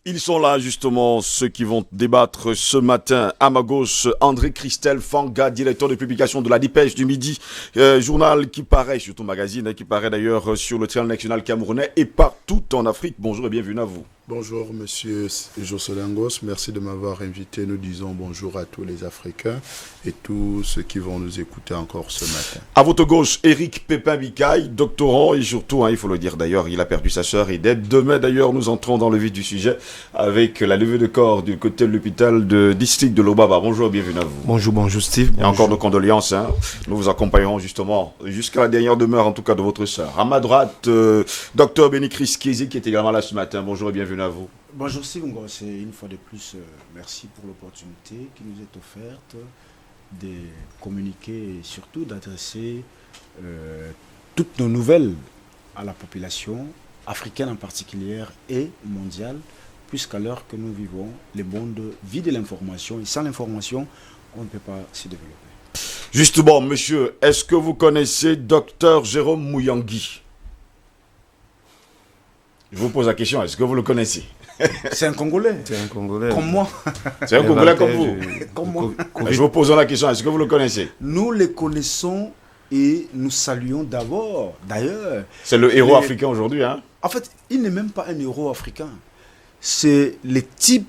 Ils sont là justement, ceux qui vont débattre ce matin. À ma gauche, André Christelle Fanga, directeur de publication de la Dépêche du Midi, journal qui paraît, surtout magazine, qui paraît d'ailleurs sur le triangle national camerounais et partout en Afrique. Bonjour et bienvenue à vous. Bonjour Monsieur Josselangos, merci de m'avoir invité. Nous disons bonjour à tous les Africains et tous ceux qui vont nous écouter encore ce matin. À votre gauche, Éric Pépin-Bicaille, doctorant et surtout, il faut le dire d'ailleurs, il a perdu sa sœur Edette. Demain d'ailleurs, nous entrons dans le vif du sujet avec la levée de corps du côté de l'hôpital de district de Lobaba. Bonjour, bienvenue à vous. Bonjour Steve. Et encore nos condoléances. Nous vous accompagnerons justement jusqu'à la dernière demeure en tout cas de votre sœur. À ma droite, docteur Béni-Chris Kézi qui est également là ce matin. Bonjour et bienvenue à vous. Bonjour Steve, c'est une fois de plus, merci pour l'opportunité qui nous est offerte de communiquer et surtout d'adresser toutes nos nouvelles à la population africaine en particulier et mondiale, puisqu'à l'heure que nous vivons, le monde vit de l'information et sans l'information, on ne peut pas s'y développer. Justement, monsieur, est-ce que vous connaissez docteur Jérôme Muyangui? Je vous pose la question, est-ce que vous le connaissez? C'est un Congolais. C'est un Congolais. Comme moi. C'est un Congolais comme vous. Comme moi. Je vous pose la question, est-ce que vous le connaissez? Nous le connaissons et nous saluons d'abord, d'ailleurs. C'est le héros africain aujourd'hui, hein? En fait, il n'est même pas un héros africain. C'est le type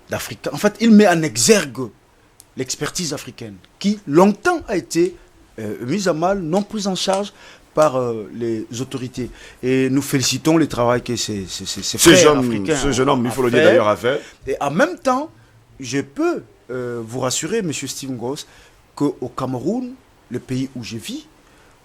d'Africain. En fait, il met en exergue l'expertise africaine qui longtemps a été mise à mal, non prise en charge par les autorités. Et nous félicitons le travail que ces frères africains ce jeune homme, il faut le dire d'ailleurs, a fait. Et en même temps, je peux vous rassurer, M. Steve Ngoz, qu'au Cameroun, le pays où je vis,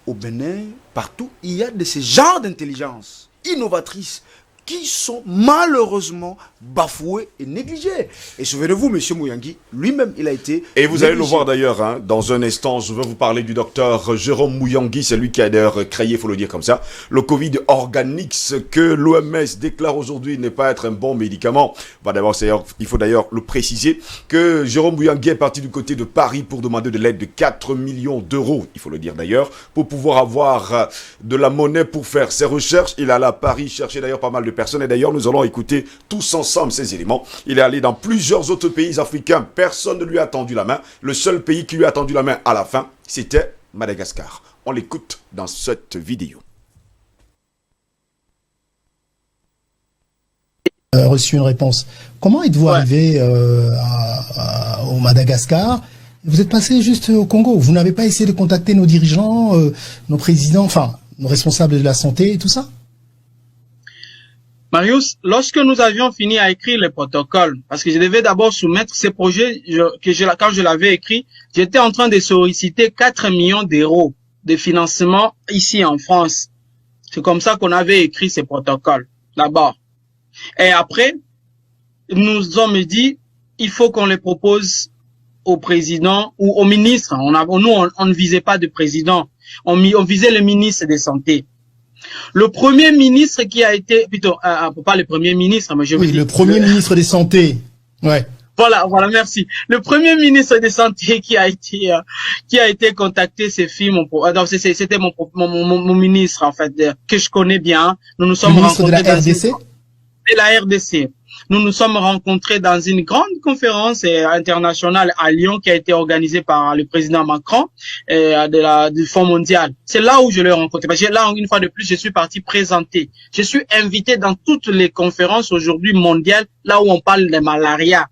au Bénin, partout, il y a de ces genres d'intelligence innovatrices qui sont malheureusement bafoués et négligés. Et souvenez-vous, M. Muyangui, lui-même, il a été Et vous négligé. allez le voir d'ailleurs, dans un instant, je vais vous parler du docteur Jérôme Muyangui, c'est lui qui a d'ailleurs créé, il faut le dire comme ça, le Covid Organix, que l'OMS déclare aujourd'hui ne pas être un bon médicament. Il faut d'ailleurs le préciser, que Jérôme Muyangui est parti du côté de Paris pour demander de l'aide de 4 millions d'euros, il faut le dire d'ailleurs, pour pouvoir avoir de la monnaie pour faire ses recherches. Il est allé à Paris chercher d'ailleurs pas mal de personnes et d'ailleurs nous allons écouter tous ensemble ces éléments. Il est allé dans plusieurs autres pays africains, personne ne lui a tendu la main. Le seul pays qui lui a tendu la main à la fin, c'était Madagascar. On l'écoute dans cette vidéo. Reçu une réponse. Comment êtes-vous arrivé au Madagascar? Vous êtes passé juste au Congo. Vous n'avez pas essayé de contacter nos dirigeants, nos présidents, enfin nos responsables de la santé et tout ça? Marius, lorsque nous avions fini à écrire le protocole, parce que je devais d'abord soumettre ces projets, quand je l'avais écrit, j'étais en train de solliciter 4 millions d'euros de financement ici en France. C'est comme ça qu'on avait écrit ces protocoles, d'abord. Et après, nous avons dit, il faut qu'on les propose au président ou au ministre. On ne visait pas de président, on visait le ministre des Santé. Le premier ministre qui a été, plutôt, pas le premier ministre, mais je veux dire. Le premier ministre des Santé. Ouais. Voilà, merci. Le premier ministre des Santé qui a été contacté, c'était mon ministre, en fait, que je connais bien. Nous nous sommes rencontrés. Le ministre de la RDC? De la RDC. Nous nous sommes rencontrés dans une grande conférence internationale à Lyon qui a été organisée par le président Macron du Fonds mondial. C'est là où je l'ai rencontré. Parce que là, une fois de plus, je suis parti présenter. Je suis invité dans toutes les conférences aujourd'hui mondiales, là où on parle de malaria.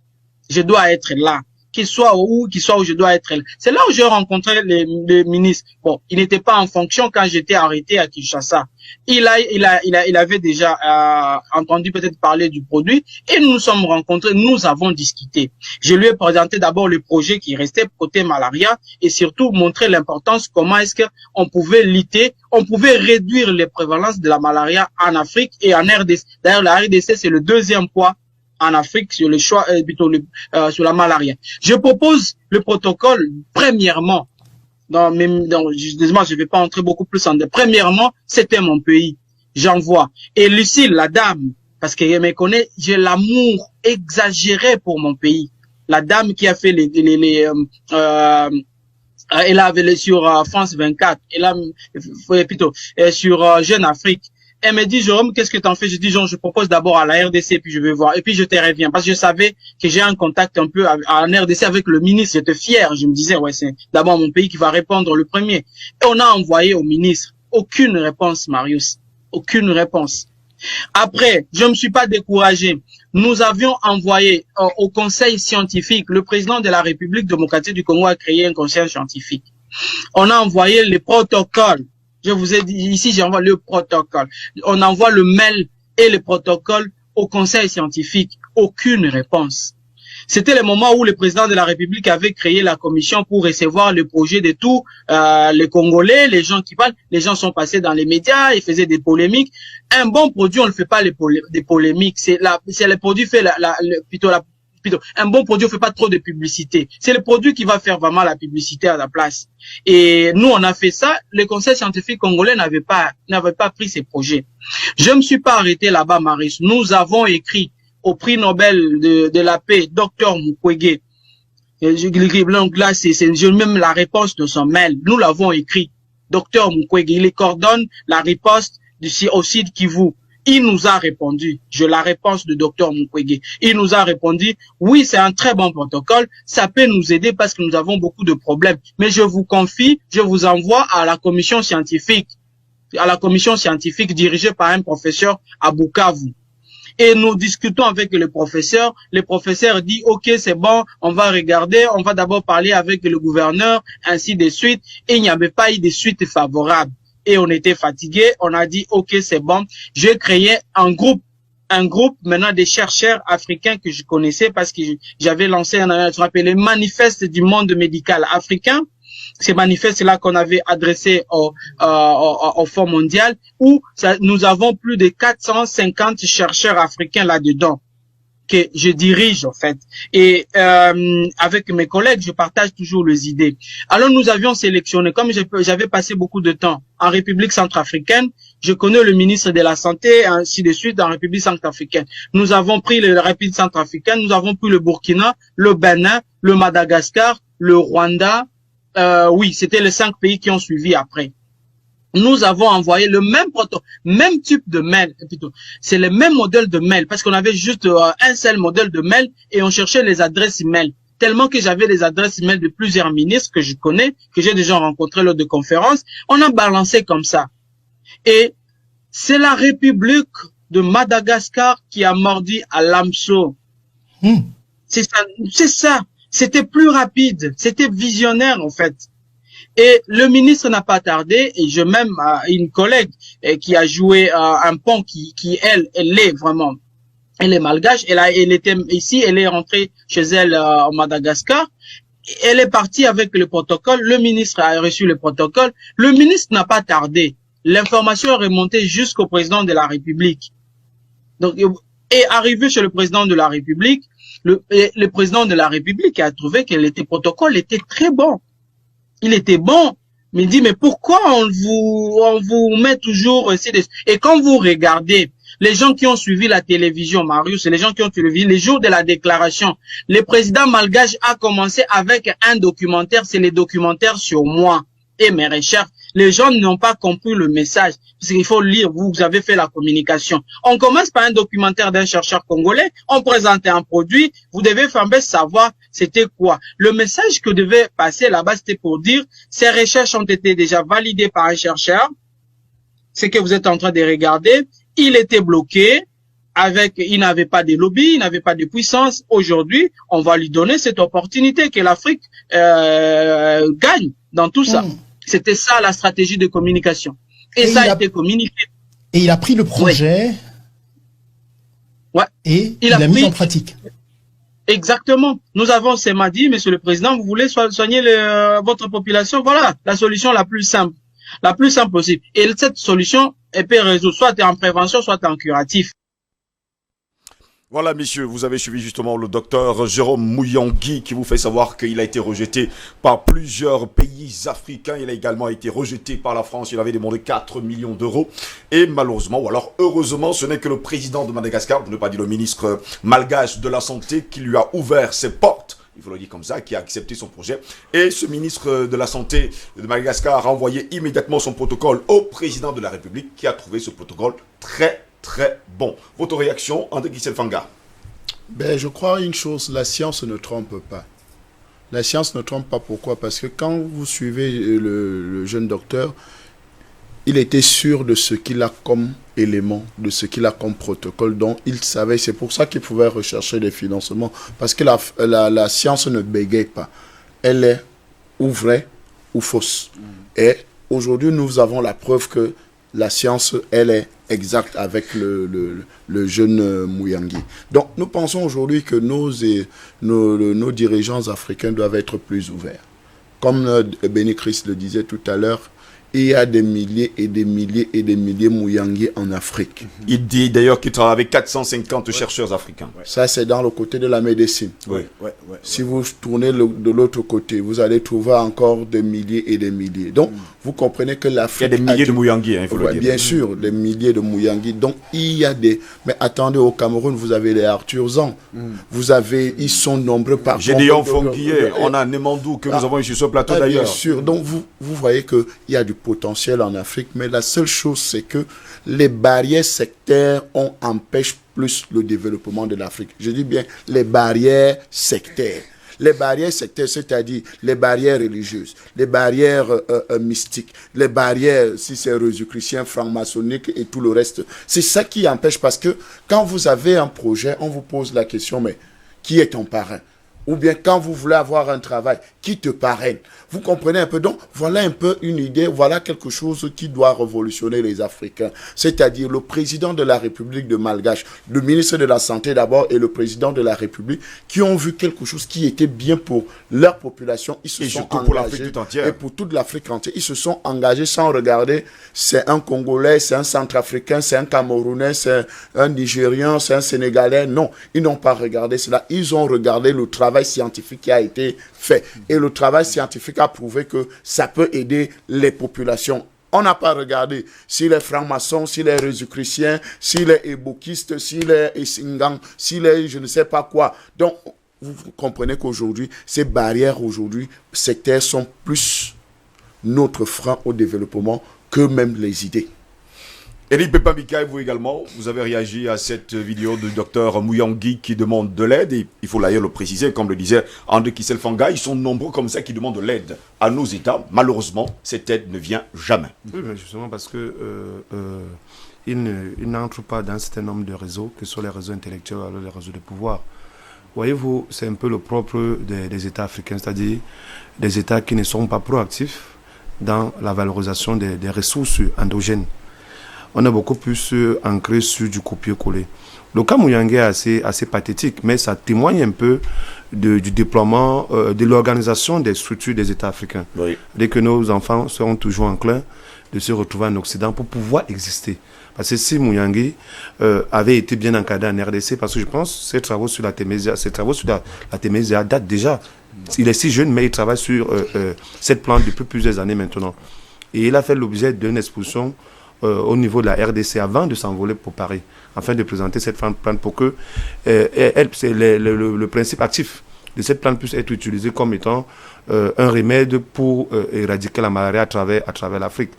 Je dois être là. Qu'il soit où je dois être là. C'est là où j'ai rencontré les ministres. Bon, il n'était pas en fonction quand j'étais arrêté à Kinshasa. Il avait déjà entendu peut-être parler du produit et nous nous sommes rencontrés, nous avons discuté. Je lui ai présenté d'abord le projet qui restait côté malaria et surtout montrer l'importance, comment est-ce qu'on pouvait lutter, on pouvait réduire les prévalences de la malaria en Afrique et en RDC. D'ailleurs, la RDC, c'est le deuxième poids en Afrique sur le choix, sur la malaria. Je propose le protocole, premièrement, justement, je ne vais pas entrer beaucoup plus en détail. Premièrement, c'était mon pays. J'envoie. Et Lucille, la dame, parce qu'elle me connaît, j'ai l'amour exagéré pour mon pays. La dame qui a fait elle avait sur France 24, elle a plutôt sur Jeune Afrique. Elle me dit, Jérôme, qu'est-ce que t'en fais? Je dis, Jean, je propose d'abord à la RDC, puis je vais voir. Et puis je te reviens. Parce que je savais que j'ai un contact un peu en RDC avec le ministre. J'étais fier. Je me disais, ouais, c'est d'abord mon pays qui va répondre le premier. Et on a envoyé au ministre. Aucune réponse, Marius. Aucune réponse. Après, je me suis pas découragé. Nous avions envoyé au conseil scientifique, le président de la République démocratique du Congo a créé un conseil scientifique. On a envoyé les protocoles. Je vous ai dit, ici, j'envoie le protocole. On envoie le mail et le protocole au conseil scientifique. Aucune réponse. C'était le moment où le président de la République avait créé la commission pour recevoir le projet de tous les Congolais, les gens qui parlent. Les gens sont passés dans les médias, ils faisaient des polémiques. Un bon produit, on ne fait pas des polémiques. C'est le produit fait plutôt un bon produit, on fait pas trop de publicité. C'est le produit qui va faire vraiment la publicité à la place. Et nous, on a fait ça. Le conseil scientifique congolais n'avait pas pris ces projets. Je me suis pas arrêté là-bas, Maris. Nous avons écrit au prix Nobel de la paix, Dr Mukwege. Donc là, c'est même la réponse de son mail. Nous l'avons écrit. Dr Mukwege, il coordonne la riposte au site Kivu. Il nous a répondu, la réponse de Dr Mukwege. Il nous a répondu, oui, c'est un très bon protocole, ça peut nous aider parce que nous avons beaucoup de problèmes. Mais je vous confie, je vous envoie à la commission scientifique dirigée par un professeur à Bukavu. Et nous discutons avec le professeur. Le professeur dit, OK, c'est bon, on va regarder, on va d'abord parler avec le gouverneur, ainsi de suite. Et il n'y avait pas eu de suite favorable. Et on était fatigué, on a dit, OK, c'est bon. J'ai créé un groupe maintenant des chercheurs africains que je connaissais parce que j'avais lancé ce qu'on appelle le manifeste du monde médical africain. Ces manifestes-là qu'on avait adressés au Fonds mondial, où nous avons plus de 450 chercheurs africains là-dedans que je dirige en fait. Et avec mes collègues, je partage toujours les idées. Alors nous avions sélectionné, comme j'avais passé beaucoup de temps en République centrafricaine, je connais le ministre de la Santé, ainsi de suite, en République centrafricaine. Nous avons pris la République centrafricaine, nous avons pris le Burkina, le Bénin, le Madagascar, le Rwanda. Oui, c'était les 5 pays qui ont suivi après. Nous avons envoyé le même type de mail, plutôt. C'est le même modèle de mail, parce qu'on avait juste un seul modèle de mail et on cherchait les adresses email. Tellement que j'avais les adresses email de plusieurs ministres que je connais, que j'ai déjà rencontrés lors de conférences. On a balancé comme ça. Et c'est la République de Madagascar qui a mordu à l'hameçon. C'est ça. C'était plus rapide. C'était visionnaire, en fait. Et le ministre n'a pas tardé, et je même une collègue qui a joué un pont qui elle est vraiment, elle est malgache, elle était ici, elle est rentrée chez elle au Madagascar, elle est partie avec le protocole, le ministre a reçu le protocole, le ministre n'a pas tardé, l'information est remontée jusqu'au président de la République. Donc, et arrivé chez le président de la République, le président de la République a trouvé que le protocole était très bon. Il était bon, mais il dit, mais pourquoi on vous met toujours ici? Et quand vous regardez, les gens qui ont suivi la télévision, Marius, les gens qui ont suivi les jours de la déclaration, le président malgache a commencé avec un documentaire, c'est les documentaires sur moi et mes recherches. Les gens n'ont pas compris le message, parce qu'il faut lire, vous avez fait la communication. On commence par un documentaire d'un chercheur congolais, on présente un produit, vous devez savoir c'était quoi. Le message que devait passer là-bas, c'était pour dire, ces recherches ont été déjà validées par un chercheur, ce que vous êtes en train de regarder, il était bloqué, il n'avait pas de lobby, il n'avait pas de puissance. Aujourd'hui, on va lui donner cette opportunité que l'Afrique gagne dans tout ça. C'était ça la stratégie de communication. Et ça a été communiqué. Et il a pris le projet. Ouais. Et il l'a mis en pratique. Exactement. Nous avons dit, Monsieur le Président, vous voulez soigner votre population, voilà la solution la plus simple possible. Et cette solution, elle peut résoudre soit en prévention, soit en curatif. Voilà, messieurs, vous avez suivi justement le docteur Jérôme Muyangi qui vous fait savoir qu'il a été rejeté par plusieurs pays africains. Il a également été rejeté par la France. Il avait demandé 4 millions d'euros. Et malheureusement, ou alors heureusement, ce n'est que le président de Madagascar, pour ne pas dire le ministre malgache de la Santé, qui lui a ouvert ses portes il faut le dire comme ça, qui a accepté son projet. Et ce ministre de la Santé de Madagascar a envoyé immédiatement son protocole au président de la République, qui a trouvé ce protocole très, très bon. Votre réaction, André Kisselfanga? Ben, je crois une chose, la science ne trompe pas. La science ne trompe pas. Pourquoi? Parce que quand vous suivez le jeune docteur, il était sûr de ce qu'il a comme élément, de ce qu'il a comme protocole, dont il savait. C'est pour ça qu'il pouvait rechercher des financements. Parce que la science ne bégaye pas. Elle est ou vraie ou fausse. Et aujourd'hui, nous avons la preuve que la science, elle est exacte avec le jeune Muyangui. Donc, nous pensons aujourd'hui que nos dirigeants africains doivent être plus ouverts. Comme Benny Christ le disait tout à l'heure, il y a des milliers et des milliers et des milliers Muyangui en Afrique. Il dit d'ailleurs qu'il travaille avec 450 chercheurs africains. Ça, c'est dans le côté de la médecine. Si vous tournez de l'autre côté, vous allez trouver encore des milliers et des milliers. Donc, vous comprenez que l'Afrique... Il y a des milliers de Muyangui, il faut le dire. Bien sûr, des milliers de Muyangui. Donc, il y a des... Mais attendez, au Cameroun, vous avez les Arthur Zan. Vous avez... Ils sont nombreux par... Gédéon Fonguier, on a Nemandou que nous avons eu sur ce plateau d'ailleurs. Bien sûr. Donc, vous voyez qu'il y a du potentiel en Afrique, mais la seule chose, c'est que les barrières sectaires empêchent plus le développement de l'Afrique. Je dis bien les barrières sectaires. Les barrières sectaires, c'est-à-dire les barrières religieuses, les barrières mystiques, les barrières, si c'est rosicrucien, franc-maçonnique et tout le reste. C'est ça qui empêche, parce que quand vous avez un projet, on vous pose la question, mais qui est ton parrain? Ou bien quand vous voulez avoir un travail, qui te parraine? Vous comprenez un peu? Donc, voilà un peu une idée, voilà quelque chose qui doit révolutionner les Africains. C'est-à-dire le président de la République de Malgache, le ministre de la Santé d'abord et le président de la République, qui ont vu quelque chose qui était bien pour leur population. Ils se sont engagés, pour l'Afrique tout entière. et pour toute l'Afrique entière. Ils se sont engagés sans regarder, c'est un Congolais, c'est un Centrafricain, c'est un Camerounais, c'est un Nigérian, c'est un Sénégalais. Non, ils n'ont pas regardé cela. Ils ont regardé le travail scientifique qui a été fait. Et le travail scientifique a prouvé que ça peut aider les populations. On n'a pas regardé s'il est franc-maçon, s'il est rosicrucien, s'il est ébokiste, s'il est essingang, s'il est je ne sais pas quoi. Donc, vous comprenez qu'aujourd'hui, ces barrières aujourd'hui sectaires sont plus notre frein au développement que même les idées. Eric Pepamika, vous également, vous avez réagi à cette vidéo du docteur Muyangui qui demande de l'aide. Et il faut d'ailleurs le préciser, comme le disait André Kisselfanga, ils sont nombreux comme ça qui demandent de l'aide à nos États. Malheureusement, cette aide ne vient jamais. Oui, mais justement parce que ils n'entrent pas dans un certain nombre de réseaux, que ce soit les réseaux intellectuels ou les réseaux de pouvoir. Voyez-vous, c'est un peu le propre des États africains, c'est-à-dire des États qui ne sont pas proactifs dans la valorisation des ressources endogènes. On a beaucoup plus ancré sur du copier-coller. Le cas Muyangui est assez pathétique, mais ça témoigne un peu du déploiement, de l'organisation des structures des États africains. Oui. Dès que nos enfants seront toujours enclins de se retrouver en Occident pour pouvoir exister. Parce que si Muyangui avait été bien encadré en RDC, parce que je pense que ses travaux sur la Témésia datent déjà. Il est si jeune, mais il travaille sur cette plante depuis plusieurs années maintenant. Et il a fait l'objet d'une exposition au niveau de la RDC avant de s'envoler pour Paris, afin de présenter cette plante pour que c'est le principe actif de cette plante puisse être utilisé comme étant un remède pour éradiquer la malaria à travers l'Afrique.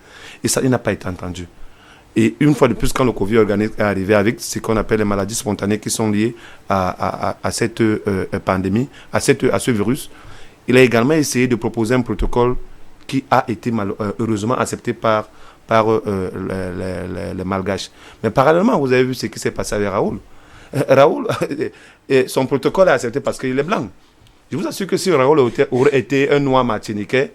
Et ça, il n'a pas été entendu. Et une fois de plus, quand le Covid organique est arrivé avec ce qu'on appelle les maladies spontanées qui sont liées à cette pandémie, à ce virus, il a également essayé de proposer un protocole qui a été heureusement accepté par les Malgaches. Mais parallèlement, vous avez vu ce qui s'est passé avec Raoul. Raoul, son protocole est accepté parce qu'il est blanc. Je vous assure que si Raoul aurait été un noir martiniquais,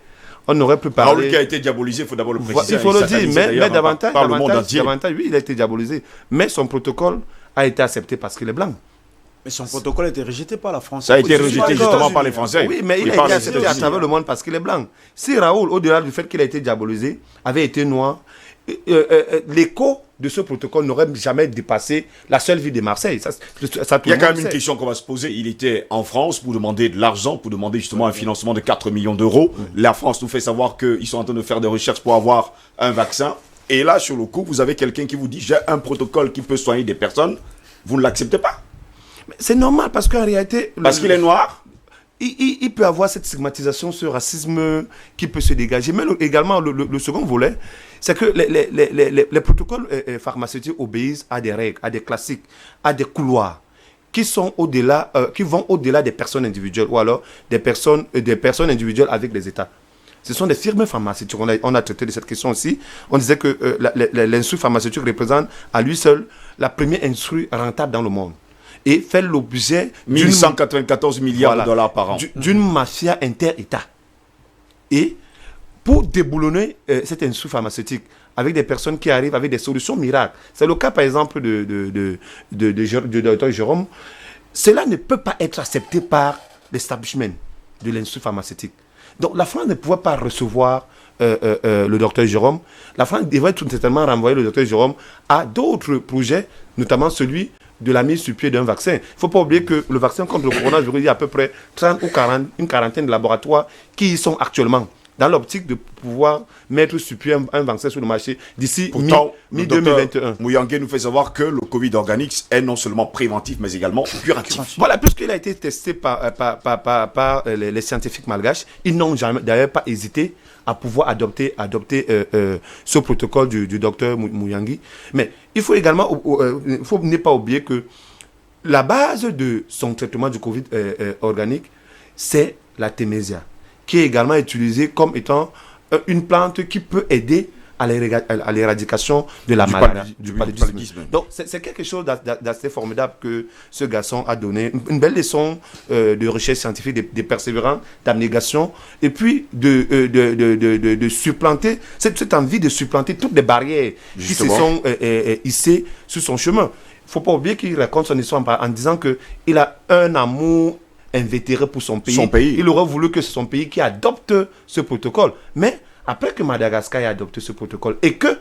on n'aurait plus parlé... Raoul qui a été diabolisé, il faut d'abord le préciser. Il faut le dire, mais davantage, oui, il a été diabolisé. Mais son protocole a été accepté parce qu'il est blanc. Mais son protocole a été rejeté par la France. Ça a été rejeté justement par les Français. Oui, mais il a été accepté à travers le monde parce qu'il est blanc. Si Raoul, au-delà du fait qu'il a été diabolisé, avait été noir, l'écho de ce protocole n'aurait jamais dépassé la seule ville de Marseille. Il y a quand même une question qu'on va se poser. Il était en France pour demander de l'argent, pour demander justement un financement de 4 millions d'euros. La France nous fait savoir qu'ils sont en train de faire des recherches pour avoir un vaccin. Et là, sur le coup, vous avez quelqu'un qui vous dit « j'ai un protocole qui peut soigner des personnes ». Vous ne l'acceptez pas. C'est normal parce qu'en réalité... Parce qu'il est noir. il peut avoir cette stigmatisation, ce racisme qui peut se dégager. Mais également, le second volet, c'est que les protocoles pharmaceutiques obéissent à des règles, à des classiques, à des couloirs qui sont au-delà, qui vont au-delà des personnes individuelles ou alors des personnes individuelles avec les États. Ce sont des firmes pharmaceutiques. On a traité de cette question aussi. On disait que l'industrie pharmaceutique représente à lui seul la première industrie rentable dans le monde. Et fait l'objet 1194 milliards de dollars par an. D'une mafia inter-État. Et pour déboulonner cette industrie pharmaceutique avec des personnes qui arrivent avec des solutions miracles, c'est le cas par exemple de Dr Jérôme, cela ne peut pas être accepté par l'establishment de l'industrie pharmaceutique. Donc la France ne pouvait pas recevoir le docteur Jérôme. La France devrait tout certainement renvoyer le docteur Jérôme à d'autres projets, notamment celui de la mise sur pied d'un vaccin. Il ne faut pas oublier que le vaccin contre le coronavirus, il y a à peu près 30 ou 40, une quarantaine de laboratoires qui y sont actuellement, dans l'optique de pouvoir mettre sur pied un vaccin sur le marché d'ici mi-2021. Muyangé nous fait savoir que le Covid organique est non seulement préventif, mais également curatif. Voilà, puisqu'il a été testé par les scientifiques malgaches, ils n'ont d'ailleurs pas hésité à pouvoir adopter ce protocole du docteur Muyangé. Mais il faut également, faut ne pas oublier que la base de son traitement du Covid organique, c'est la Témésia, qui est également utilisée comme étant une plante qui peut aider à l'éradication de la maladie, du paludisme. Donc, c'est quelque chose d'assez formidable que ce garçon a donné. Une belle leçon de recherche scientifique, de persévérance, d'abnégation, et puis de supplanter, cette envie de supplanter toutes les barrières qui se sont hissées sur son chemin. Il ne faut pas oublier qu'il raconte son histoire en disant qu'il a un amour invétéré pour son pays. Il aurait voulu que c'est son pays qui adopte ce protocole. Mais après que Madagascar ait adopté ce protocole et que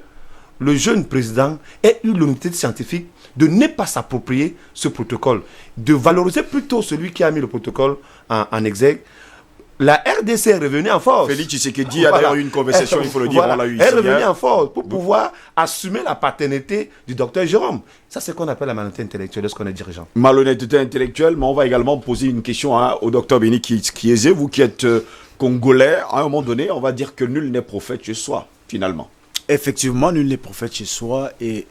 le jeune président ait eu l'honnêteté scientifique de ne pas s'approprier ce protocole, de valoriser plutôt celui qui a mis le protocole en exergue, la RDC est revenue en force. Félix Tshisekedi a d'ailleurs eu une conversation, il faut le dire, on l'a eu ici. Elle est revenue en force pour pouvoir assumer la paternité du docteur Jérôme. Ça, c'est ce qu'on appelle la malhonnêteté intellectuelle lorsqu'on est dirigeant. Malhonnêteté intellectuelle, mais on va également poser une question au docteur Béni Kiézé, vous qui êtes congolais, à un moment donné, on va dire que nul n'est prophète chez soi, finalement. Effectivement, nul n'est prophète chez soi et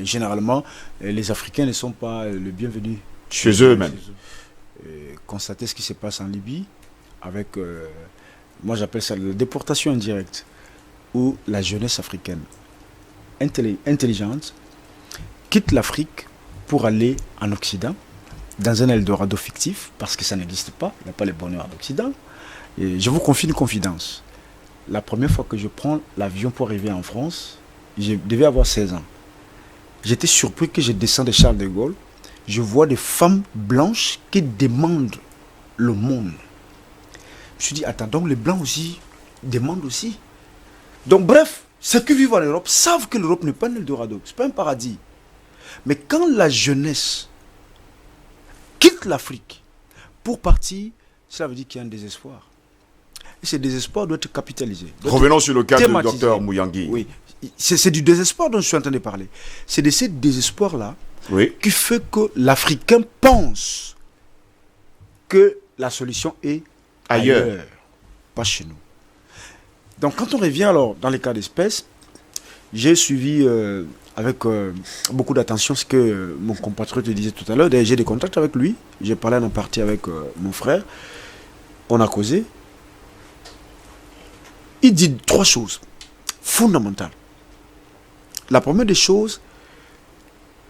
généralement, les Africains ne sont pas le bienvenu. Chez eux-mêmes. Constatez ce qui se passe en Libye avec, moi j'appelle ça la déportation indirecte, où la jeunesse africaine intelligente quitte l'Afrique pour aller en Occident, dans un Eldorado fictif, parce que ça n'existe pas, il n'y a pas les bonheurs en Occident. Et je vous confie une confidence. La première fois que je prends l'avion pour arriver en France, je devais avoir 16 ans. J'étais surpris que je descends de Charles de Gaulle. Je vois des femmes blanches qui demandent le monde. Je me suis dit, attends, donc les blancs aussi demandent aussi. Donc bref, ceux qui vivent en Europe savent que l'Europe n'est pas un Eldorado, ce n'est pas un paradis. Mais quand la jeunesse quitte l'Afrique pour partir, cela veut dire qu'il y a un désespoir. Et ce désespoir doit être capitalisé. Revenons sur le cas du docteur Muyangé. Oui, c'est du désespoir dont je suis en train de parler. C'est de ce désespoir-là qui fait que l'Africain pense que la solution est ailleurs, pas chez nous. Donc quand on revient alors dans les cas d'espèce, j'ai suivi avec beaucoup d'attention ce que mon compatriote disait tout à l'heure. J'ai des contacts avec lui, j'ai parlé en partie avec mon frère, on a causé. Il dit 3 choses fondamentales. La première des choses,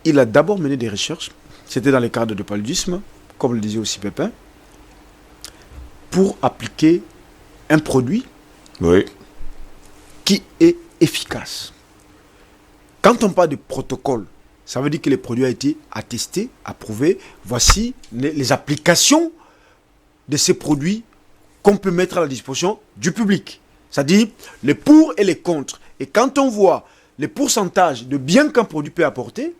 il a d'abord mené des recherches, c'était dans le cadre de paludisme, comme le disait aussi Pépin, pour appliquer un produit qui est efficace. Quand on parle de protocole, ça veut dire que le produit a été attesté, approuvé. Voici les applications de ces produits qu'on peut mettre à la disposition du public. C'est-à-dire les pour et les contre. Et quand on voit les pourcentages de bien qu'un produit peut apporter,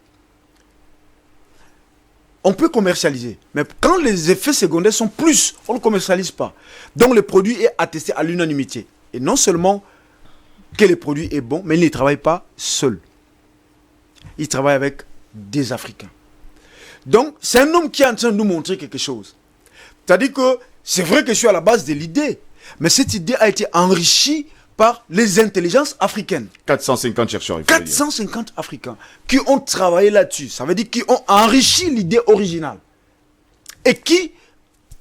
on peut commercialiser. Mais quand les effets secondaires sont plus, on ne commercialise pas. Donc le produit est attesté à l'unanimité. Et non seulement que le produit est bon, mais il ne travaille pas seul. Il travaille avec des Africains. Donc c'est un homme qui est en train de nous montrer quelque chose. C'est-à-dire que c'est vrai que je suis à la base de l'idée, mais cette idée a été enrichie par les intelligences africaines. 450 chercheurs, il faut le dire. 450 Africains qui ont travaillé là-dessus. Ça veut dire qu'ils ont enrichi l'idée originale. Et qui,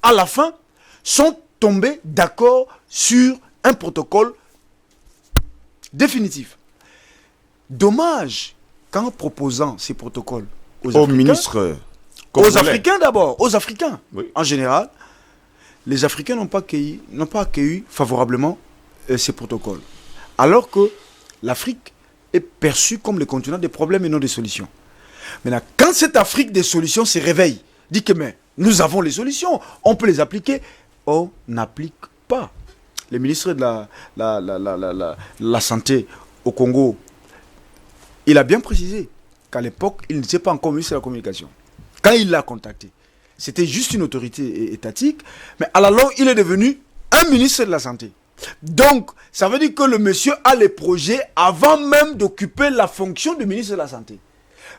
à la fin, sont tombés d'accord sur un protocole définitif. Dommage qu'en proposant ces protocoles aux Africains, ministre aux Africains d'abord, aux Africains Oui. en général, les Africains n'ont pas accueilli favorablement ces protocoles. Alors que l'Afrique est perçue comme le continent des problèmes et non des solutions. Maintenant, quand cette Afrique des solutions se réveille, dit que mais, nous avons les solutions, on peut les appliquer, on n'applique pas. Le ministre de la Santé au Congo, il a bien précisé qu'à l'époque, il n'était pas encore ministre de la Communication. Quand il l'a contacté, c'était juste une autorité étatique, mais à la longue, il est devenu un ministre de la Santé. Donc, ça veut dire que le monsieur a les projets avant même d'occuper la fonction de ministre de la Santé.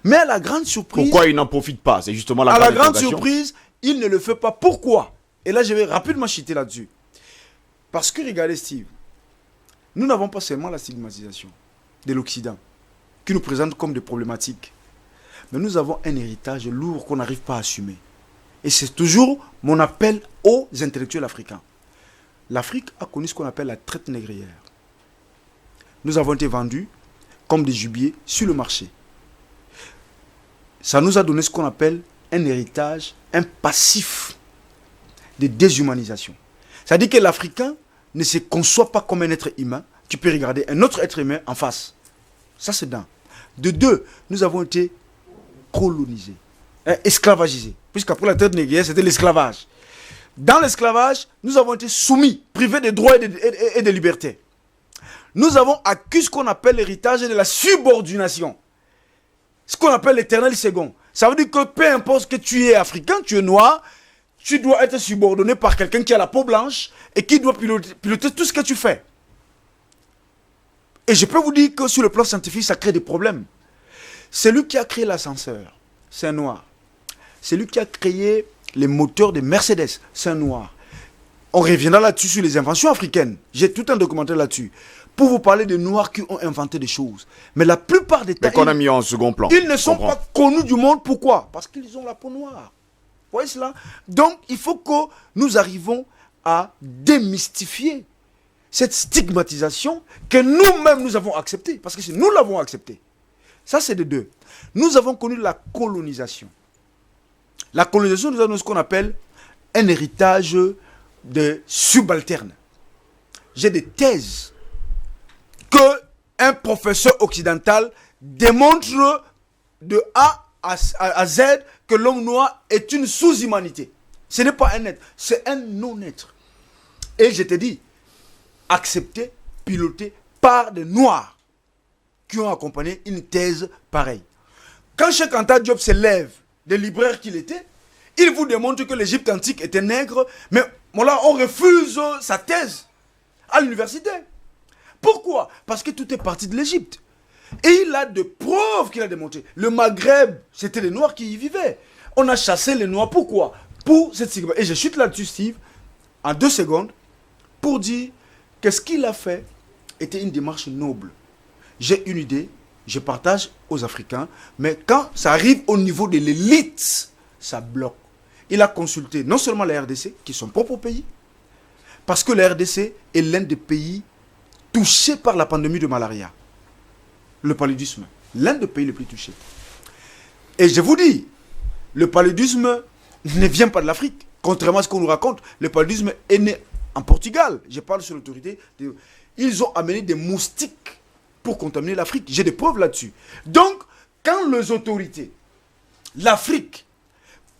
Mais à la grande surprise... Pourquoi il n'en profite pas? C'est justement la à la grande interrogation. surprise, il ne le fait pas. Pourquoi? Et là, je vais rapidement chuter là-dessus. Parce que, regardez Steve, nous n'avons pas seulement la stigmatisation de l'Occident, qui nous présente comme des problématiques. Mais nous avons un héritage lourd qu'on n'arrive pas à assumer. Et c'est toujours mon appel aux intellectuels africains. L'Afrique a connu ce qu'on appelle la traite négrière. Nous avons été vendus comme des gibiers sur le marché. Ça nous a donné ce qu'on appelle un héritage, un passif de déshumanisation. C'est-à-dire que l'Africain ne se conçoit pas comme un être humain. Tu peux regarder un autre être humain en face. Ça, c'est d'un. De deux, nous avons été colonisés, esclavagisés. Puisqu'après la traite négrière, c'était l'esclavage. Dans l'esclavage, nous avons été soumis, privés de droits et de libertés. Nous avons acquis ce qu'on appelle l'héritage de la subordination. Ce qu'on appelle l'éternel second. Ça veut dire que peu importe que tu es africain, tu es noir, tu dois être subordonné par quelqu'un qui a la peau blanche et qui doit piloter tout ce que tu fais. Et je peux vous dire que sur le plan scientifique, ça crée des problèmes. Celui qui a créé l'ascenseur, c'est un noir. Celui qui a créé les moteurs de Mercedes, c'est un noir. On reviendra là-dessus sur les inventions africaines. J'ai tout un documentaire là-dessus. Pour vous parler des noirs qui ont inventé des choses. Mais la plupart des temps, Mais qu'on a mis en second plan. ils ne sont Comprends. pas connus du monde. Pourquoi? Parce qu'ils ont la peau noire. Vous voyez cela? Donc, il faut que nous arrivions à démystifier cette stigmatisation que nous-mêmes nous avons acceptée. Parce que si nous l'avons acceptée, ça c'est de deux. Nous avons connu la colonisation. La colonisation nous a donné ce qu'on appelle un héritage de subalterne. J'ai des thèses que un professeur occidental démontre de A à Z que l'homme noir est une sous-humanité. Ce n'est pas un être, c'est un non-être. Et je te dis, accepté, piloté par des noirs qui ont accompagné une thèse pareille. Quand Cheikh Anta Diop se lève, des libraires qu'il était, il vous démontre que l'Égypte antique était nègre, mais voilà, on refuse sa thèse à l'université. Pourquoi? Parce que tout est parti de l'Égypte. Et il a des preuves qu'il a démontrées. Le Maghreb, c'était les Noirs qui y vivaient. On a chassé les Noirs. Pourquoi? Pour cette stigmatisation. Et je chute là-dessus, Steve, en 2 secondes, pour dire que ce qu'il a fait était une démarche noble. J'ai une idée, je partage aux Africains, mais quand ça arrive au niveau de l'élite, ça bloque. Il a consulté non seulement la RDC, qui est son propre pays, parce que la RDC est l'un des pays touchés par la pandémie de malaria. Le paludisme, l'un des pays les plus touchés. Et je vous dis, le paludisme ne vient pas de l'Afrique. Contrairement à ce qu'on nous raconte, le paludisme est né en Portugal. Je parle sur l'autorité. Ils ont amené des moustiques pour contaminer l'Afrique. J'ai des preuves là-dessus. Donc, quand les autorités, l'Afrique,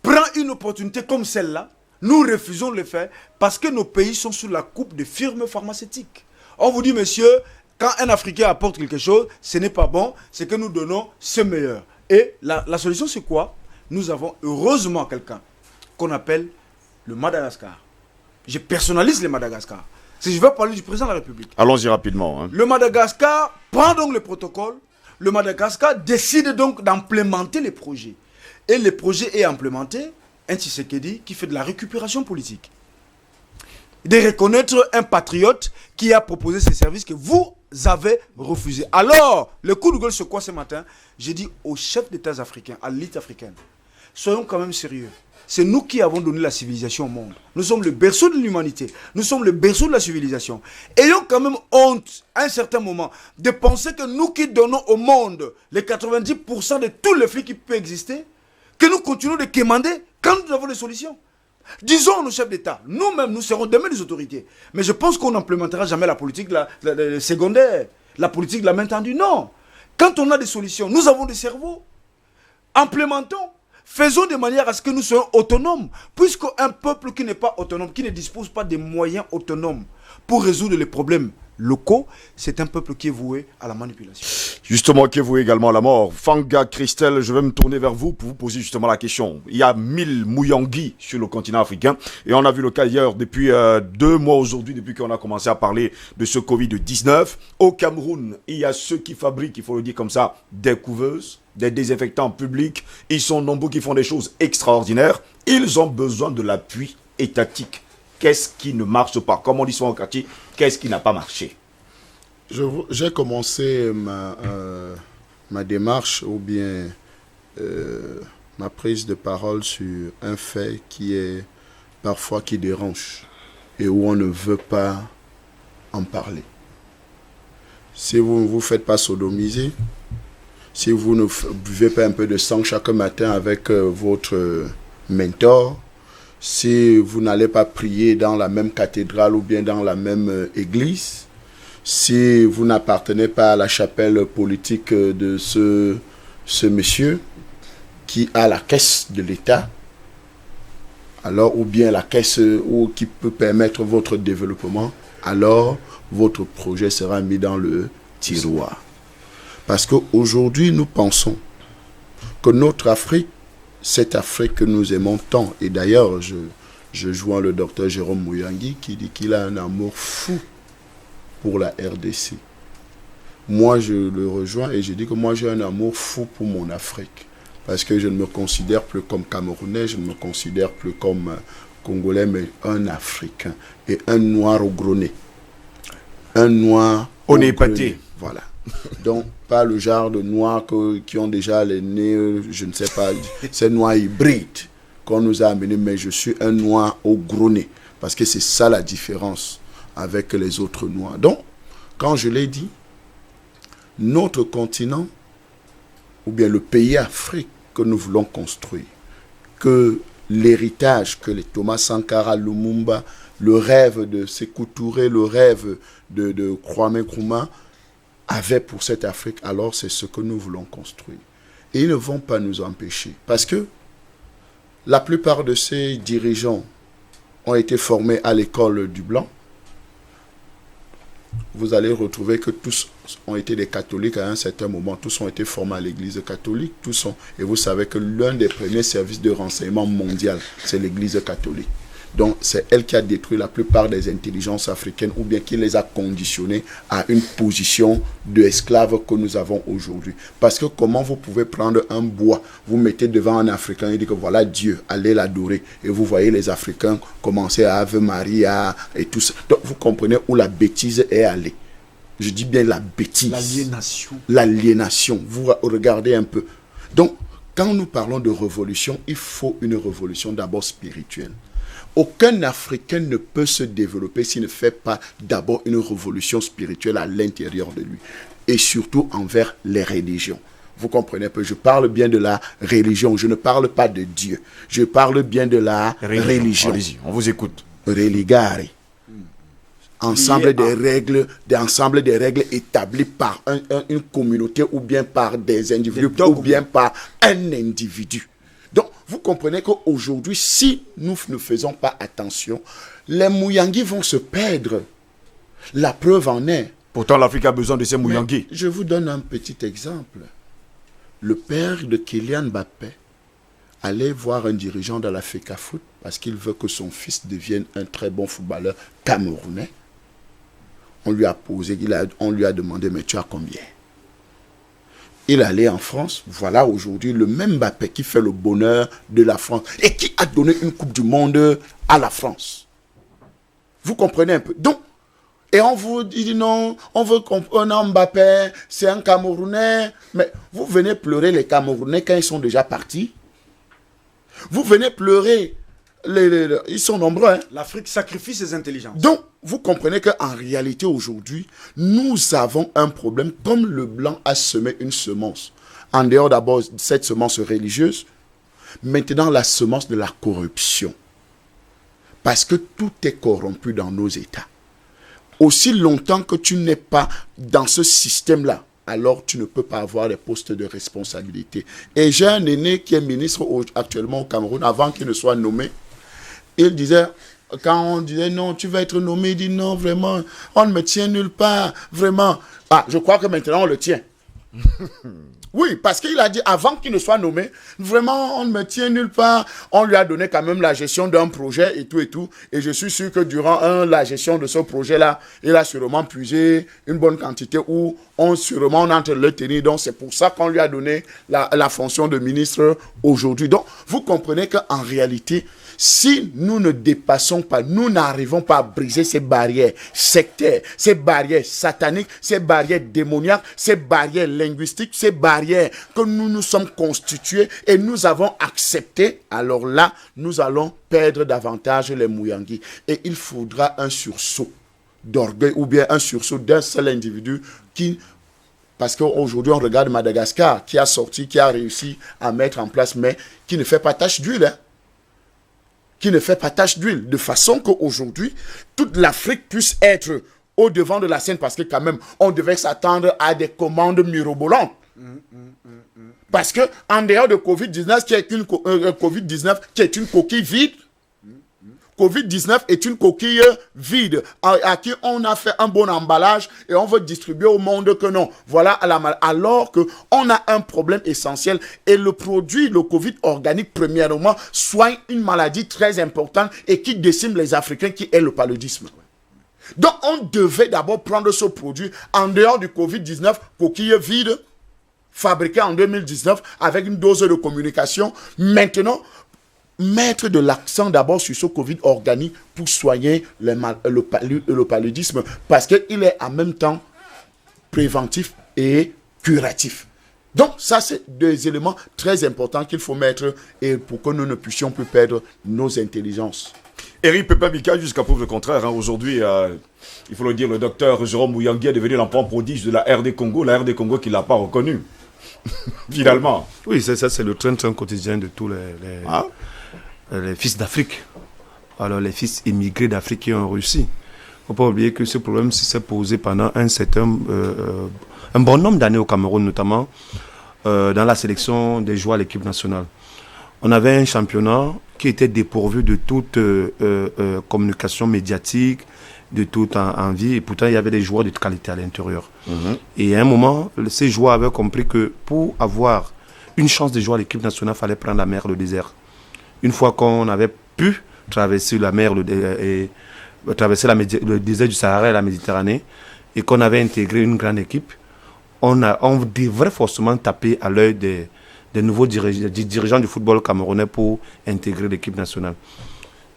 prend une opportunité comme celle-là, nous refusons de le faire parce que nos pays sont sous la coupe de firmes pharmaceutiques. On vous dit, monsieur, quand un Africain apporte quelque chose, ce n'est pas bon, c'est que nous donnons ce meilleur. Et la solution, c'est quoi? Nous avons heureusement quelqu'un qu'on appelle le Madagascar. Je personnalise le Madagascar. Si je veux parler du président de la République. Allons-y rapidement. Hein. Le Madagascar prend donc le protocole. Le Madagascar décide donc d'implémenter les projets. Et le projet est implémenté, un Tshisekedi qui fait de la récupération politique. de reconnaître un patriote qui a proposé ces services que vous avez refusés. Alors, le coup de gueule, c'est quoi ce matin? J'ai dit aux chefs d'État africains, à l'élite africaine, soyons quand même sérieux. C'est nous qui avons donné la civilisation au monde. Nous sommes le berceau de l'humanité. Nous sommes le berceau de la civilisation. Ayons quand même honte, à un certain moment, de penser que nous qui donnons au monde les 90% de tous les flux qui peuvent exister, que nous continuons de quémander quand nous avons des solutions. Disons nos chefs d'État, nous-mêmes, nous serons demain des autorités. Mais je pense qu'on n'implémentera jamais la politique de la secondaire, la politique de la main tendue. Non. Quand on a des solutions, nous avons des cerveaux. Implémentons. Faisons de manière à ce que nous soyons autonomes. Puisqu'un peuple qui n'est pas autonome, qui ne dispose pas des moyens autonomes pour résoudre les problèmes locaux, c'est un peuple qui est voué à la manipulation. Justement, qui est voué également à la mort. Fanga, Christelle, je vais me tourner vers vous pour vous poser justement la question. Il y a 1000 Muyangui sur le continent africain et on a vu le cas hier depuis 2 mois aujourd'hui, depuis qu'on a commencé à parler de ce Covid-19. Au Cameroun, il y a ceux qui fabriquent, il faut le dire comme ça, des couveuses, des désinfectants publics. Ils sont nombreux qui font des choses extraordinaires. Ils ont besoin de l'appui étatique. Qu'est-ce qui ne marche pas? Comme on dit souvent au quartier, qu'est-ce qui n'a pas marché? J'ai commencé ma démarche ou bien ma prise de parole sur un fait qui est parfois qui dérange et où on ne veut pas en parler. Si vous ne vous faites pas sodomiser, si vous ne buvez pas un peu de sang chaque matin avec votre mentor, si vous n'allez pas prier dans la même cathédrale ou bien dans la même église, si vous n'appartenez pas à la chapelle politique de ce monsieur qui a la caisse de l'État, alors, ou bien la caisse qui peut permettre votre développement, alors votre projet sera mis dans le tiroir. Parce qu'aujourd'hui, nous pensons que notre Afrique, cette Afrique que nous aimons tant, et d'ailleurs, je joins le docteur Jérôme Muyangui qui dit qu'il a un amour fou pour la RDC. Moi, je le rejoins et je dis que moi, j'ai un amour fou pour mon Afrique. Parce que je ne me considère plus comme Camerounais, je ne me considère plus comme Congolais, mais un Africain. Et un noir au gros nez. Un noir au nez épaté. Voilà. Donc, pas le genre de noirs qui ont déjà les nez, je ne sais pas, c'est noir hybride qu'on nous a amené, mais je suis un noir au gros nez. Parce que c'est ça la différence avec les autres noirs. Donc, quand je l'ai dit, notre continent, ou bien le pays Afrique que nous voulons construire, que l'héritage que les Thomas Sankara, Lumumba, le rêve de Sékou Touré, le rêve de Kwame Nkrumah avaient pour cette Afrique, alors c'est ce que nous voulons construire. Et ils ne vont pas nous empêcher. Parce que la plupart de ces dirigeants ont été formés à l'école du Blanc. Vous allez retrouver que tous ont été des catholiques à un certain moment. Tous ont été formés à l'église catholique. Et vous savez que l'un des premiers services de renseignement mondial, c'est l'église catholique. Donc, c'est elle qui a détruit la plupart des intelligences africaines ou bien qui les a conditionnées à une position d'esclave que nous avons aujourd'hui. Parce que comment vous pouvez prendre un bois, vous mettez devant un Africain et dire que voilà Dieu, allez l'adorer. Et vous voyez les Africains commencer à Ave Maria et tout ça. Donc, vous comprenez où la bêtise est allée. Je dis bien la bêtise. L'aliénation. L'aliénation. Vous regardez un peu. Donc, quand nous parlons de révolution, il faut une révolution d'abord spirituelle. Aucun Africain ne peut se développer s'il ne fait pas d'abord une révolution spirituelle à l'intérieur de lui. Et surtout envers les religions. Vous comprenez un peu, je parle bien de la religion, je ne parle pas de Dieu. Je parle bien de la religion. Allez-y, on vous écoute. Religare. Ensemble des règles établies par une communauté ou bien par des individus ou bien par un individu. Donc, vous comprenez qu'aujourd'hui, si nous ne faisons pas attention, les Muyangui vont se perdre. La preuve en est. Pourtant, l'Afrique a besoin de ces Muyangui. Je vous donne un petit exemple. Le père de Kylian Mbappé allait voir un dirigeant de la FECAFOOT parce qu'il veut que son fils devienne un très bon footballeur camerounais. On lui a demandé, mais tu as combien? Il allait en France, voilà aujourd'hui le même Mbappé qui fait le bonheur de la France et qui a donné une Coupe du Monde à la France. Vous comprenez un peu. Donc, et on vous dit non, on veut qu'on Mbappé, c'est un Camerounais. Mais vous venez pleurer les Camerounais quand ils sont déjà partis. Vous venez pleurer, ils sont nombreux. Hein? L'Afrique sacrifie ses intelligences. Donc, vous comprenez qu'en réalité, aujourd'hui, nous avons un problème. Comme le blanc a semé une semence, en dehors d'abord de cette semence religieuse, maintenant la semence de la corruption. Parce que tout est corrompu dans nos États. Aussi longtemps que tu n'es pas dans ce système-là, alors tu ne peux pas avoir des postes de responsabilité. Et j'ai un aîné qui est ministre actuellement au Cameroun, avant qu'il ne soit nommé. Il disait, quand on disait non, tu vas être nommé, il dit non, vraiment, on ne me tient nulle part, vraiment. Ah, je crois que maintenant on le tient. Oui, parce qu'il a dit, avant qu'il ne soit nommé, vraiment, on ne me tient nulle part. On lui a donné quand même la gestion d'un projet et tout et tout. Et je suis sûr que durant la gestion de ce projet-là, il a sûrement puisé une bonne quantité où on est en train de le tenir. Donc, c'est pour ça qu'on lui a donné la fonction de ministre aujourd'hui. Donc, vous comprenez qu'en réalité, si nous ne dépassons pas, nous n'arrivons pas à briser ces barrières sectaires, ces barrières sataniques, ces barrières démoniaques, ces barrières linguistiques, ces barrières que nous nous sommes constitués et nous avons acceptées, alors là, nous allons perdre davantage les Muyangis. Et il faudra un sursaut d'orgueil ou bien un sursaut d'un seul individu qui... Parce qu'aujourd'hui, on regarde Madagascar qui a sorti, qui a réussi à mettre en place, mais qui ne fait pas tache d'huile, hein. Qui ne fait pas tache d'huile, de façon qu'aujourd'hui, toute l'Afrique puisse être au devant de la scène, parce que quand même, on devait s'attendre à des commandes mirobolantes. Parce que en dehors de Covid-19, Covid-19 qui est une coquille vide, Covid-19 est une coquille vide à qui on a fait un bon emballage et on veut distribuer au monde que non. Voilà, alors qu'on a un problème essentiel et le produit, le Covid organique, premièrement, soigne une maladie très importante et qui décime les Africains, qui est le paludisme. Donc, on devait d'abord prendre ce produit en dehors du Covid-19, coquille vide, fabriqué en 2019 avec une dose de communication. Maintenant, mettre de l'accent d'abord sur ce Covid organique pour soigner le paludisme, parce qu'il est en même temps préventif et curatif. Donc ça, c'est deux éléments très importants qu'il faut mettre et pour que nous ne puissions plus perdre nos intelligences. Eric Pepamika, jusqu'à preuve le contraire, hein, aujourd'hui, il faut le dire, le docteur Jérôme Muyangui est devenu l'enfant prodige de la RD Congo, la RD Congo qui ne l'a pas reconnu, finalement. Oui, ça c'est le train-train quotidien de tous les fils d'Afrique. Alors les fils immigrés d'Afrique qui ont réussi. Il ne faut pas oublier que ce problème s'est posé pendant un bon nombre d'années au Cameroun, notamment dans la sélection des joueurs à l'équipe nationale. On avait un championnat qui était dépourvu de toute communication médiatique, de toute envie, et pourtant il y avait des joueurs de qualité à l'intérieur. Et à un moment, ces joueurs avaient compris que pour avoir une chance de jouer à l'équipe nationale, il fallait prendre la mer, le désert. Une fois qu'on avait pu traverser la mer, traverser le désert du Sahara et la Méditerranée, et qu'on avait intégré une grande équipe, on devrait forcément taper à l'œil des nouveaux dirigeants du football camerounais pour intégrer l'équipe nationale.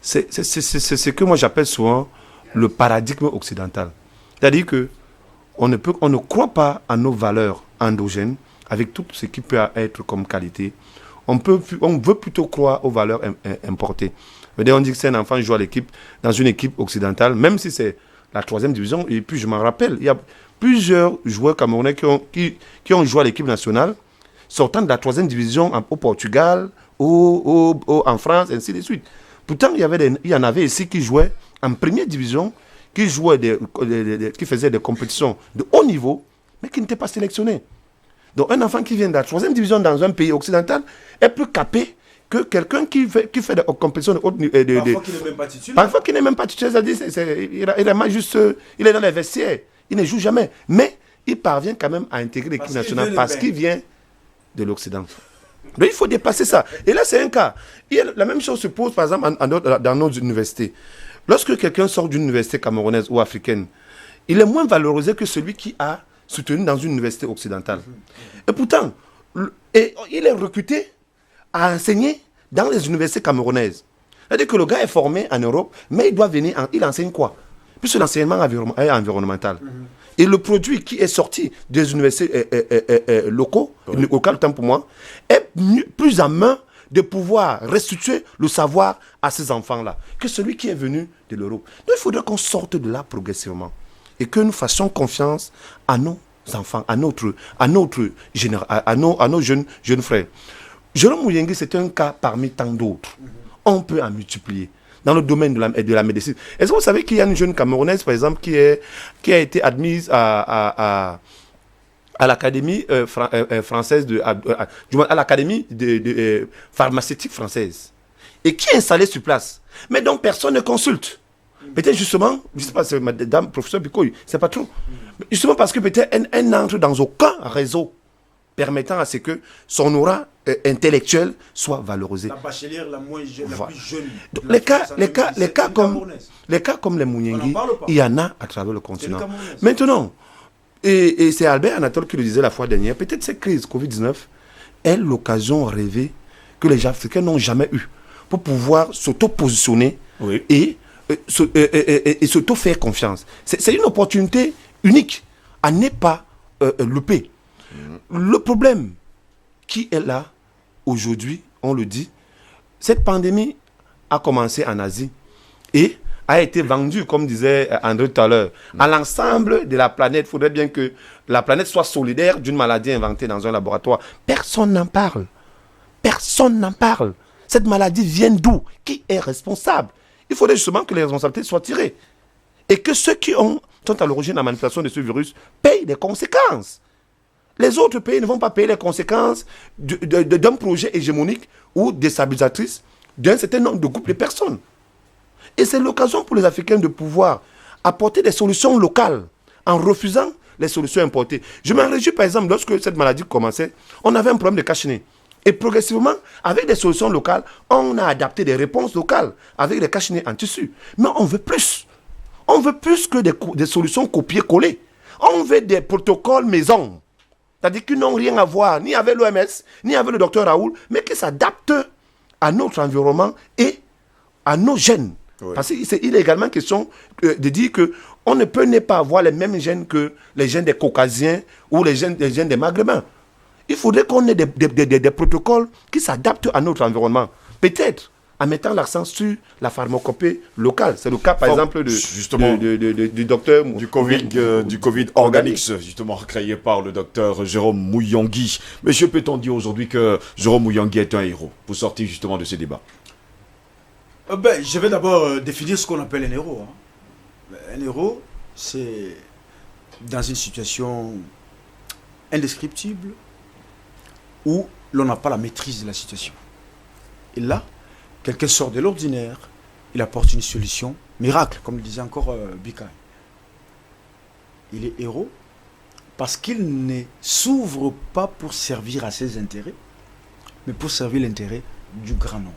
C'est ce que moi j'appelle souvent le paradigme occidental. C'est-à-dire qu'on ne croit pas à nos valeurs endogènes avec tout ce qui peut être comme qualité. On veut plutôt croire aux valeurs importées. On dit que c'est un enfant qui joue dans une équipe occidentale, même si c'est la 3e division. Et puis je m'en rappelle, il y a plusieurs joueurs camerounais qui ont joué à l'équipe nationale, sortant de la 3e division au Portugal, en France, ainsi de suite. Pourtant, il y en avait ici qui jouaient en 1e division, qui faisaient des compétitions de haut niveau, mais qui n'étaient pas sélectionnés. Donc un enfant qui vient de la 3e division dans un pays occidental est plus capé que quelqu'un qui fait des compétitions de haut niveau. Parfois qui n'est même pas titulaire. Parfois qui n'est même pas titulaire, il est dans les vestiaires, il ne joue jamais. Mais il parvient quand même à intégrer l'équipe nationale parce qu'il vient de l'Occident. Donc il faut dépasser ça. Et là c'est un cas. La même chose se pose par exemple dans nos universités. Lorsque quelqu'un sort d'une université camerounaise ou africaine, il est moins valorisé que celui qui a soutenu dans une université occidentale. Et pourtant, il est recruté à enseigner dans les universités camerounaises. C'est-à-dire que le gars est formé en Europe, mais il doit venir, il enseigne quoi? Puisque l'enseignement est environnemental. Et le produit qui est sorti des universités locales, autant pour moi, est plus à main de pouvoir restituer le savoir à ces enfants-là que celui qui est venu de l'Europe. Donc il faudrait qu'on sorte de là progressivement et que nous fassions confiance à nos enfants, à nos jeunes frères. Jérôme Mouyengi, c'est un cas parmi tant d'autres. On peut en multiplier dans le domaine de la médecine. Est-ce que vous savez qu'il y a une jeune Camerounaise, par exemple, qui a été admise à l'Académie française à l'Académie pharmaceutique française et qui est installée sur place. Mais donc personne ne consulte. Peut-être justement, je ne sais pas, c'est madame professeur Bikoy, c'est pas trop. Justement parce que peut-être elle n'entre dans aucun réseau permettant à ce que son aura intellectuelle soit valorisée. La bachelière la plus jeune. Donc, les cas comme les Mouyengi, il y en a à travers le continent. Maintenant, et c'est Albert Anatole qui le disait la fois dernière, peut-être cette crise Covid-19 est l'occasion rêvée que les Africains n'ont jamais eue pour pouvoir s'auto-positionner et s'auto-faire confiance. C'est une opportunité unique à ne pas louper. Le problème qui est là aujourd'hui, on le dit, cette pandémie a commencé en Asie et a été vendue, comme disait André tout à l'heure, à l'ensemble de la planète. Il faudrait bien que la planète soit solidaire d'une maladie inventée dans un laboratoire. Personne n'en parle. Personne n'en parle. Cette maladie vient d'où? Qui est responsable? Il faudrait justement que les responsabilités soient tirées. Et que ceux qui sont à l'origine de la manipulation de ce virus payent les conséquences. Les autres pays ne vont pas payer les conséquences d'un projet hégémonique ou déstabilisatrice d'un certain nombre de groupes de personnes. Et c'est l'occasion pour les Africains de pouvoir apporter des solutions locales en refusant les solutions importées. Je me réjouis par exemple, lorsque cette maladie commençait, on avait un problème de cache-nez. Et progressivement, avec des solutions locales, on a adapté des réponses locales avec des cache-nez en tissu. Mais on veut plus. On veut plus que des solutions copier-coller. On veut des protocoles maison. C'est-à-dire qu'ils n'ont rien à voir ni avec l'OMS, ni avec le docteur Raoul, mais qui s'adaptent à notre environnement et à nos gènes. Oui. Parce qu'il est également question de dire qu'on ne peut ne pas avoir les mêmes gènes que les gènes des Caucasiens ou les gènes des Maghrébins. Il faudrait qu'on ait des protocoles qui s'adaptent à notre environnement. Peut-être en mettant l'accent sur la pharmacopée locale. C'est le cas, par exemple, du docteur... Du Covid Organics, justement, créé par le docteur Jérôme Mouyengi. Monsieur, peut-on dire aujourd'hui que Jérôme Mouyengi est un héros pour sortir justement de ces débats? Je vais d'abord définir ce qu'on appelle un héros. Un héros, c'est dans une situation indescriptible où l'on n'a pas la maîtrise de la situation. Et là, quelqu'un sort de l'ordinaire, il apporte une solution miracle, comme le disait encore Bikaï. Il est héros parce qu'il ne s'ouvre pas pour servir à ses intérêts, mais pour servir l'intérêt du grand nombre,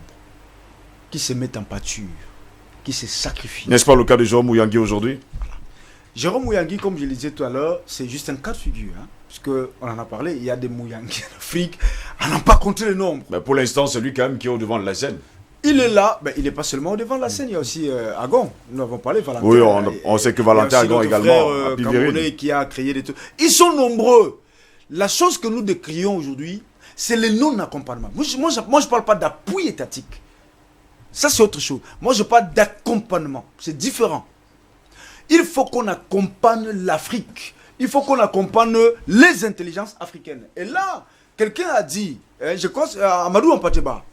qui se met en pâture, qui se sacrifie. N'est-ce pas le cas de Jérôme Mouyengi aujourd'hui? Voilà. Jérôme Mouyengi, comme je le disais tout à l'heure, c'est juste un cas de figure. Puisqu'on en a parlé, il y a des Mouyengi en Afrique, on n'a pas compté le nombre. Mais pour l'instant, c'est lui quand même qui est au devant de la scène. Il est là, il n'est pas seulement au devant de la scène, il y a aussi Agon. Nous avons parlé, Valentin. Oui, on sait que Valentin Agon également a Camerounais qui a créé des trucs. Ils sont nombreux. La chose que nous décrions aujourd'hui, c'est le non-accompagnement. Moi, je ne parle pas d'appui étatique. Ça, c'est autre chose. Moi, je parle d'accompagnement. C'est différent. Il faut qu'on accompagne l'Afrique. Il faut qu'on accompagne les intelligences africaines. Et là, quelqu'un a dit, je pense, Amadou Ampateba,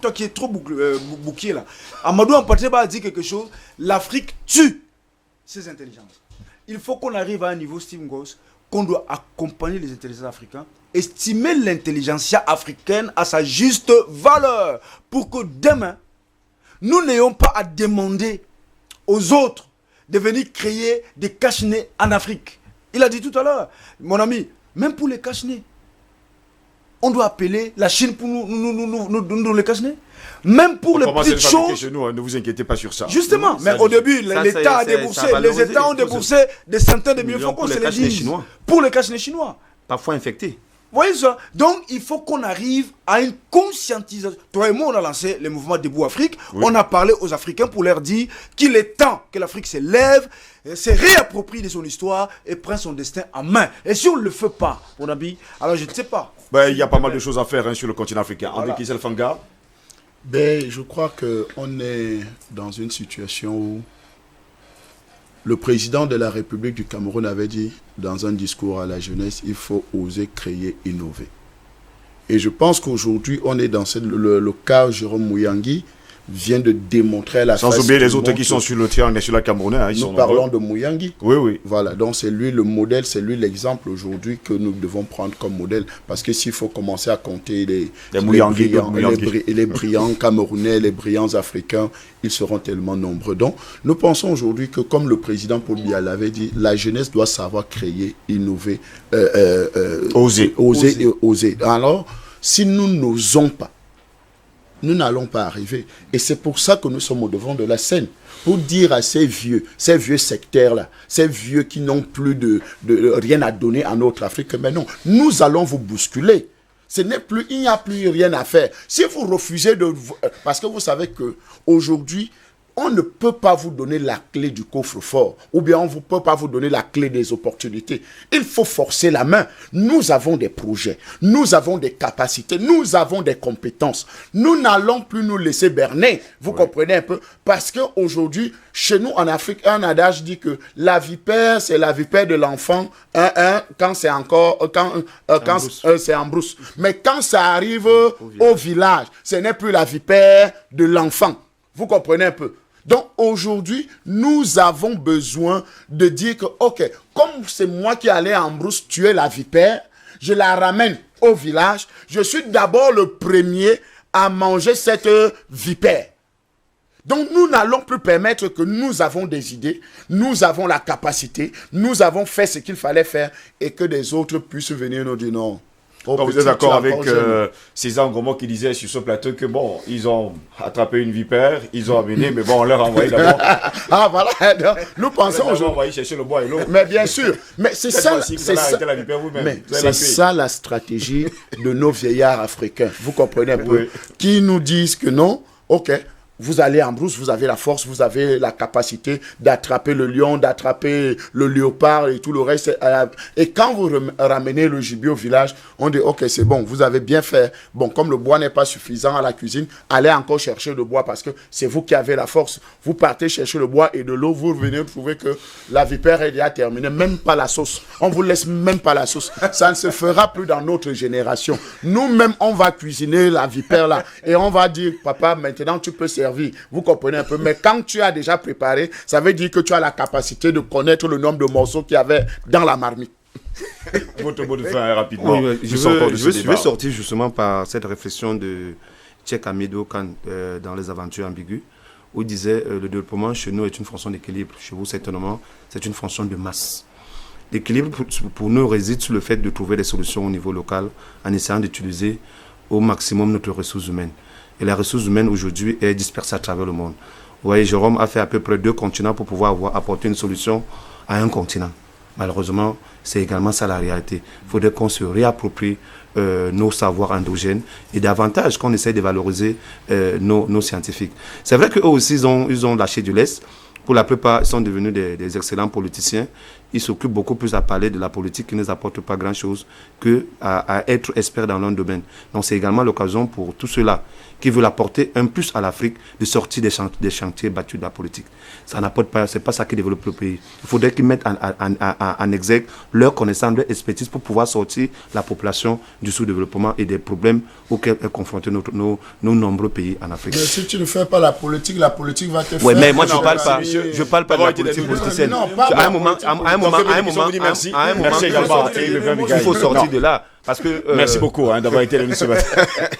toi qui es trop bouqué là, Amadou Ampateba a dit quelque chose, l'Afrique tue ses intelligences. Il faut qu'on arrive à un niveau, Steve Ngoz, qu'on doit accompagner les intelligences africains, estimer l'intelligentsia africaine à sa juste valeur, pour que demain, nous n'ayons pas à demander aux autres de venir créer des cache-nez en Afrique. Il a dit tout à l'heure, mon ami, même pour les cache-nez, on doit appeler la Chine pour nous les cache-nez. Même pour les petites choses. Chez nous, ne vous inquiétez pas sur ça. Justement, mais au début, l'État a déboursé, les États ont déboursé des centaines de millions de francs, c'est les chinois. Pour les cache-nez chinois. Parfois infectés. Vous voyez ça? Donc, il faut qu'on arrive à une conscientisation. Toi et moi, on a lancé le mouvement Debout Afrique. Oui. On a parlé aux Africains pour leur dire qu'il est temps que l'Afrique se lève, se réapproprie de son histoire et prenne son destin en main. Et si on ne le fait pas, mon ami, alors je ne sais pas. Il y a pas mal de choses à faire sur le continent africain. André Kisel Fanga. Je crois qu'on est dans une situation où le président de la République du Cameroun avait dit dans un discours à la jeunesse, il faut oser créer, innover. Et je pense qu'aujourd'hui, on est dans le cas Jérôme Mouyangi vient de démontrer la Sans oublier les autres qui sont sur le triangle et sur la Camerounais. Nous parlons de Mouyangi. Oui. Voilà, donc c'est lui le modèle, c'est lui l'exemple aujourd'hui que nous devons prendre comme modèle. Parce que s'il faut commencer à compter les brillants Camerounais, les brillants Africains, ils seront tellement nombreux. Donc, nous pensons aujourd'hui que, comme le président Paul Biya l'avait dit, la jeunesse doit savoir créer, innover, oser. Alors, si nous n'osons pas, nous n'allons pas arriver. Et c'est pour ça que nous sommes au devant de la scène. Pour dire à ces vieux sectaires-là, ces vieux qui n'ont plus de rien à donner à notre Afrique, mais non, nous allons vous bousculer. Il n'y a plus rien à faire. Si vous refusez parce que vous savez qu'aujourd'hui, on ne peut pas vous donner la clé du coffre-fort ou bien on ne peut pas vous donner la clé des opportunités. Il faut forcer la main. Nous avons des projets, nous avons des capacités, nous avons des compétences. Nous n'allons plus nous laisser berner. Vous comprenez un peu? Parce qu'aujourd'hui, chez nous en Afrique, un adage dit que la vipère, c'est la vipère de l'enfant quand c'est c'est en brousse. Mais quand ça arrive au village, ce n'est plus la vipère de l'enfant. Vous comprenez un peu? Donc aujourd'hui, nous avons besoin de dire que, ok, comme c'est moi qui allais en brousse tuer la vipère, je la ramène au village, je suis d'abord le premier à manger cette vipère. Donc nous n'allons plus permettre que nous avons des idées, nous avons la capacité, nous avons fait ce qu'il fallait faire et que des autres puissent venir nous dire non. Donc vous êtes d'accord avec César Ngomo qui disait sur ce plateau que ils ont attrapé une vipère, ils ont amené, mais on leur a envoyé d'abord. Ah voilà, nous pensons aujourd'hui. Envoyé chercher le bois et l'eau. Mais bien sûr, mais c'est ça, c'est ça la stratégie de nos vieillards africains. Vous comprenez un peu, qui nous disent que non, ok. Vous allez en brousse, vous avez la force, vous avez la capacité d'attraper le lion, d'attraper le léopard et tout le reste. Et quand vous ramenez le gibier au village, on dit, ok, c'est bon, vous avez bien fait. Bon, comme le bois n'est pas suffisant à la cuisine, allez encore chercher le bois parce que c'est vous qui avez la force. Vous partez chercher le bois et de l'eau, vous revenez trouver que la vipère est déjà terminée, même pas la sauce. On vous laisse même pas la sauce. Ça ne se fera plus dans notre génération. Nous-mêmes, on va cuisiner la vipère là et on va dire, papa, maintenant tu peux servir. Vous comprenez un peu, mais quand tu as déjà préparé, ça veut dire que tu as la capacité de connaître le nombre de morceaux qu'il y avait dans la marmite. Votre mot de fin rapidement. Oui, je vais sortir justement par cette réflexion de Cheikh Hamidou dans Les Aventures ambiguës, où il disait le développement chez nous est une fonction d'équilibre. Chez vous, certainement, c'est une fonction de masse. L'équilibre pour nous réside sur le fait de trouver des solutions au niveau local en essayant d'utiliser au maximum notre ressource humaine. Et la ressource humaine aujourd'hui est dispersée à travers le monde. Vous voyez, Jérôme a fait à peu près 2 continents pour pouvoir apporter une solution à un continent. Malheureusement, c'est également ça la réalité. Il faudrait qu'on se réapproprie nos savoirs endogènes et davantage qu'on essaie de valoriser nos scientifiques. C'est vrai qu'eux aussi, ils ont lâché du lest. Pour la plupart, ils sont devenus des excellents politiciens. Ils s'occupent beaucoup plus à parler de la politique qui ne nous apporte pas grand-chose qu'à être experts dans leur domaine. Donc c'est également l'occasion pour tous ceux-là qui veulent apporter un plus à l'Afrique de sortir des chantiers battus de la politique. Ça n'apporte pas, c'est pas ça qui développe le pays. Il faudrait qu'ils mettent en exergue leur connaissance, leur expertise pour pouvoir sortir la population du sous-développement et des problèmes auxquels est confronté nos nombreux pays en Afrique. Mais si tu ne fais pas la politique va te faire... Oui, mais moi je parle pas de la politique politicienne. À un moment, il faut sortir de là. Parce que, merci beaucoup d'avoir été là ce matin.